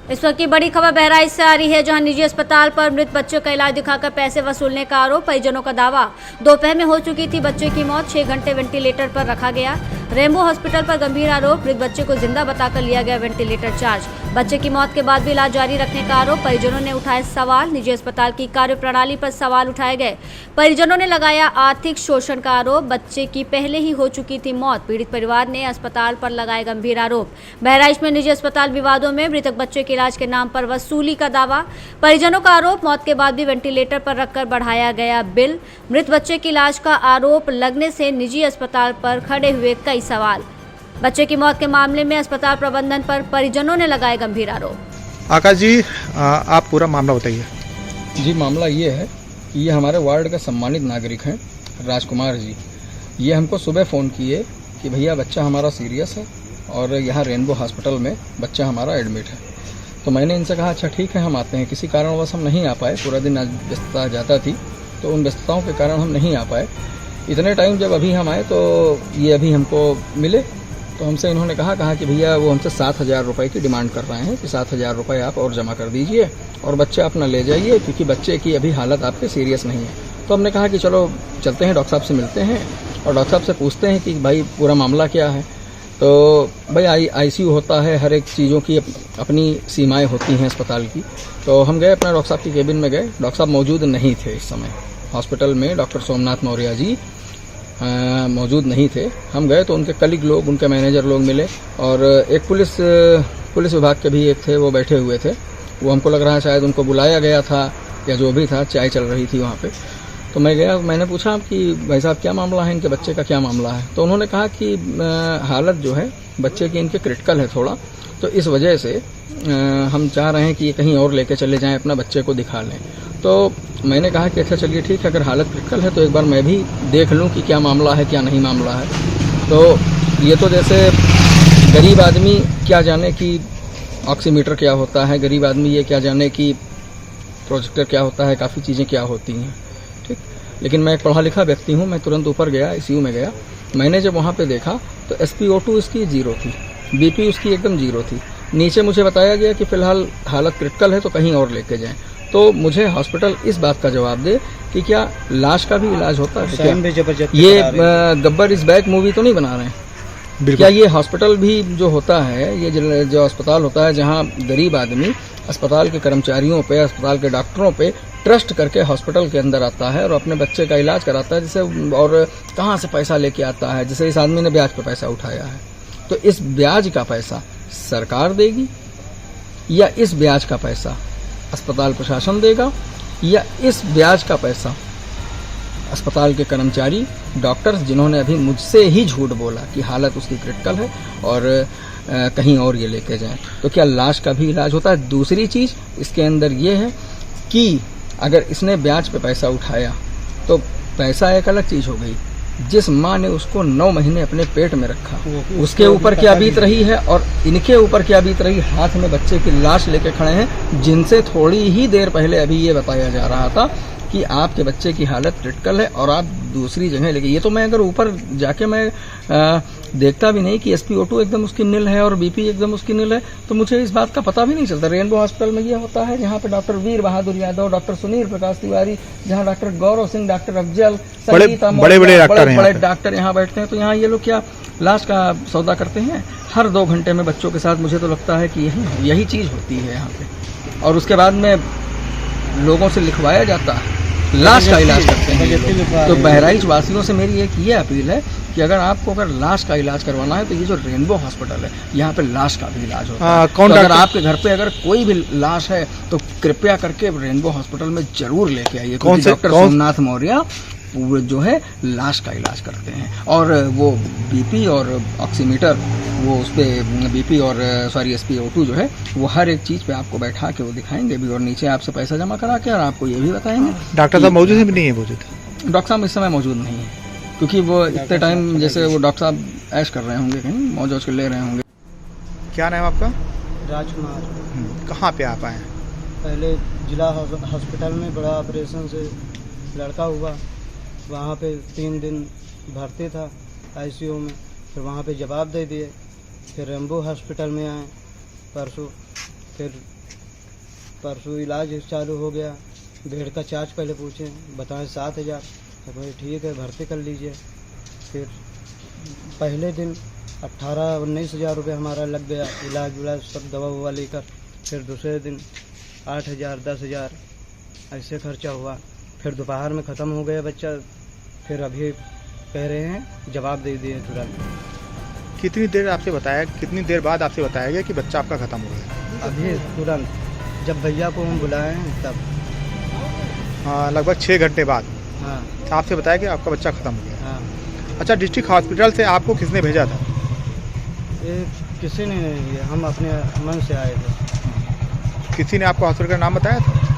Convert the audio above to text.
इस वक्त की बड़ी खबर बहराइच से आ रही है, जहां निजी अस्पताल पर मृत बच्चों का इलाज दिखाकर पैसे वसूलने का आरोप। परिजनों का दावा, दोपहर में हो चुकी थी बच्चे की मौत, 6 घंटे वेंटिलेटर पर रखा गया। रेम्बो हॉस्पिटल पर गंभीर आरोप, मृत बच्चे को जिंदा बताकर लिया गया वेंटिलेटर चार्ज। बच्चे की मौत के बाद भी इलाज जारी रखने का आरोप। परिजनों ने उठाए सवाल, निजी अस्पताल की कार्यप्रणाली पर सवाल उठाए गए। परिजनों ने लगाया आर्थिक शोषण का आरोप। बच्चे की पहले ही हो चुकी थी मौत, पीड़ित परिवार ने अस्पताल पर लगाए गंभीर आरोप। बहराइच में निजी अस्पताल विवादों में मृतक बच्चे के इलाज के नाम पर वसूली का दावा। परिजनों का आरोप, मौत के बाद भी वेंटिलेटर पर रखकर बढ़ाया गया बिल। मृत बच्चे के इलाज का आरोप लगने से निजी अस्पताल पर खड़े हुए कई सवाल। बच्चे की मौत के मामले में अस्पताल प्रबंधन पर परिजनों ने लगाए गंभीर आरोप। आकाश जी, आप पूरा मामला बताइए। जी, मामला ये है कि ये हमारे वार्ड के सम्मानित नागरिक हैं राजकुमार जी। ये हमको सुबह फ़ोन किए कि भैया बच्चा हमारा सीरियस है और यहाँ रेनबो हॉस्पिटल में बच्चा हमारा एडमिट है। तो मैंने इनसे कहा अच्छा ठीक है, हम आते हैं। किसी कारणवश हम नहीं आ पाए, पूरा दिन आज व्यस्तता ज़्यादा थी, तो उन व्यस्तताओं के कारण हम नहीं आ पाए। इतने टाइम जब अभी हम आए तो ये अभी हमको मिले, तो हमसे इन्होंने कहा कि भैया वो हमसे 7,000 रुपये की डिमांड कर रहे हैं कि 7,000 रुपये आप और जमा कर दीजिए और बच्चा अपना ले जाइए, क्योंकि बच्चे की अभी हालत आपके सीरियस नहीं है। तो हमने कहा कि चलो चलते हैं, डॉक्टर साहब से मिलते हैं और डॉक्टर साहब से पूछते हैं कि भाई पूरा मामला क्या है। तो भाई आईसीयू होता है, हर एक चीज़ों की अपनी सीमाएं होती हैं अस्पताल की। तो हम गए अपना डॉक्टर साहब की केबिन में गए। डॉक्टर साहब मौजूद नहीं थे इस समय हॉस्पिटल में, डॉक्टर सोमनाथ मौर्य जी मौजूद नहीं थे। हम गए तो उनके कलीग लोग, उनके मैनेजर लोग मिले और एक पुलिस विभाग के भी एक थे, वो बैठे हुए थे। वो हमको लग रहा है शायद उनको बुलाया गया था या जो भी था, चाय चल रही थी वहाँ पे। तो मैं गया, मैंने पूछा कि भाई साहब क्या मामला है, इनके बच्चे का क्या मामला है। तो उन्होंने कहा कि हालत जो है बच्चे की इनके क्रिटिकल है थोड़ा, तो इस वजह से हम चाह रहे हैं कि ये कहीं और लेके चले जाएं, अपना बच्चे को दिखा लें। तो मैंने कहा कि अच्छा चलिए ठीक है, अगर हालत क्रिटिकल है तो एक बार मैं भी देख लूं कि क्या मामला है क्या नहीं मामला है। तो ये तो जैसे गरीब आदमी क्या जाने कि ऑक्सीमीटर क्या होता है, गरीब आदमी ये क्या जाने कि प्रोजेक्टर क्या होता है, काफ़ी चीज़ें क्या होती हैं, ठीक। लेकिन मैं एक पढ़ा लिखा व्यक्ति हूँ, मैं तुरंत ऊपर गया, आईसीयू में गया। मैंने जब वहाँ पे देखा तो SpO2 इसकी 0 थी, BP उसकी एकदम 0 थी। नीचे मुझे बताया गया कि फ़िलहाल हालत क्रिटिकल है तो कहीं और लेके जाएं। तो मुझे हॉस्पिटल इस बात का जवाब दे कि क्या लाश का भी इलाज होता है क्या? ये गब्बर इज बैक मूवी तो नहीं बना रहे हैं क्या? ये हॉस्पिटल भी जो होता है, ये जो अस्पताल होता है जहाँ गरीब आदमी अस्पताल के कर्मचारियों पे, अस्पताल के डॉक्टरों पे ट्रस्ट करके हॉस्पिटल के अंदर आता है और अपने बच्चे का इलाज कराता है, जिसे और कहाँ से पैसा लेके आता है, जैसे इस आदमी ने ब्याज पे पैसा उठाया है। तो इस ब्याज का पैसा सरकार देगी या इस ब्याज का पैसा अस्पताल प्रशासन देगा या इस ब्याज का पैसा अस्पताल के कर्मचारी, डॉक्टर्स, जिन्होंने अभी मुझसे ही झूठ बोला कि हालत उसकी क्रिटिकल है और कहीं और ये लेके जाएं। तो क्या लाश का भी इलाज होता है? दूसरी चीज़ इसके अंदर ये है कि अगर इसने ब्याज पे पैसा उठाया तो पैसा एक अलग चीज़ हो गई। जिस माँ ने उसको 9 महीने अपने पेट में रखा, उसके ऊपर क्या बीत रही है और इनके ऊपर क्या बीत रही। हाथ में बच्चे की लाश लेके खड़े हैं, जिनसे थोड़ी ही देर पहले अभी ये बताया जा रहा था कि आपके बच्चे की हालत क्रिटिकल है और आप दूसरी जगह लेके। ये तो मैं अगर ऊपर जाके मैं देखता भी नहीं कि SpO2 एकदम उसकी नील है और BP एकदम उसकी नील है, तो मुझे इस बात का पता भी नहीं चलता। रेनबो हॉस्पिटल में ये होता है जहाँ पे डॉक्टर वीर बहादुर यादव, डॉक्टर सुनील प्रकाश तिवारी, जहाँ डॉक्टर गौरव सिंह, डॉक्टर अफजल, बड़े डॉक्टर यहाँ बैठते हैं। तो यहाँ ये लोग क्या लाश का सौदा करते हैं? हर 2 घंटे में बच्चों के साथ मुझे तो लगता है कि यही चीज़ होती है यहाँ पे। और उसके बाद में लोगों से लिखवाया जाता है, लाश का इलाज करते हैं। तो बहराइच वासियों से मेरी एक ये अपील है कि अगर लाश का इलाज करवाना है तो ये जो रेनबो हॉस्पिटल है, यहाँ पे लाश का भी इलाज होता है। तो अगर आपके घर पे अगर कोई भी लाश है तो कृपया करके रेनबो हॉस्पिटल में जरूर लेके आइए, क्योंकि डॉक्टर सोमनाथ मौर्य वो जो है लाश का इलाज करते हैं। और वो BP और ऑक्सीमीटर, वो उस पर BP और SpO2 जो है वो हर एक चीज़ पे आपको बैठा के वो दिखाएंगे भी और नीचे आपसे पैसा जमा करा के और आपको ये भी बताएंगे। डॉक्टर साहब मौजूद है भी नहीं है? डॉक्टर साहब इस समय मौजूद नहीं है, क्योंकि वो इतने टाइम जैसे वो डॉक्टर साहब ऐश कर रहे होंगे, कहीं मौज के ले रहे होंगे। क्या नाम आपका? राजकुमार। कहाँ पे आप आए? पहले जिला हॉस्पिटल में बड़ा ऑपरेशन से लड़का हुआ, वहाँ पे 3 दिन भर्ती था ICU में, फिर वहाँ पे जवाब दे दिए। फिर रेम्बो हॉस्पिटल में आए परसों, फिर परसों इलाज चालू हो गया। बेड का चार्ज पहले पूछे, बताएं 7,000। तो भाई ठीक है, भर्ती कर लीजिए। फिर पहले दिन 18-19 हज़ार रुपये हमारा लग गया, इलाज विलाज सब दवा ववा लेकर। फिर दूसरे दिन 8,000 10,000 ऐसे खर्चा हुआ। फिर दोपहर में ख़त्म हो गया बच्चा। फिर अभी कह रहे हैं जवाब दे दिए तुरंत। कितनी देर बाद आपसे बताया गया कि बच्चा आपका खत्म हो गया? अभी तुरंत जब भैया को हम बुलाए हैं तब। लगभग 6 घंटे बाद हाँ आपसे बताया कि आपका बच्चा खत्म हो गया। हाँ। अच्छा, डिस्ट्रिक्ट हॉस्पिटल से आपको किसने भेजा था? ये किसी ने नहीं दिया, हम अपने मन से आए थे। किसी ने आपको हॉस्पिटल का नाम बताया था?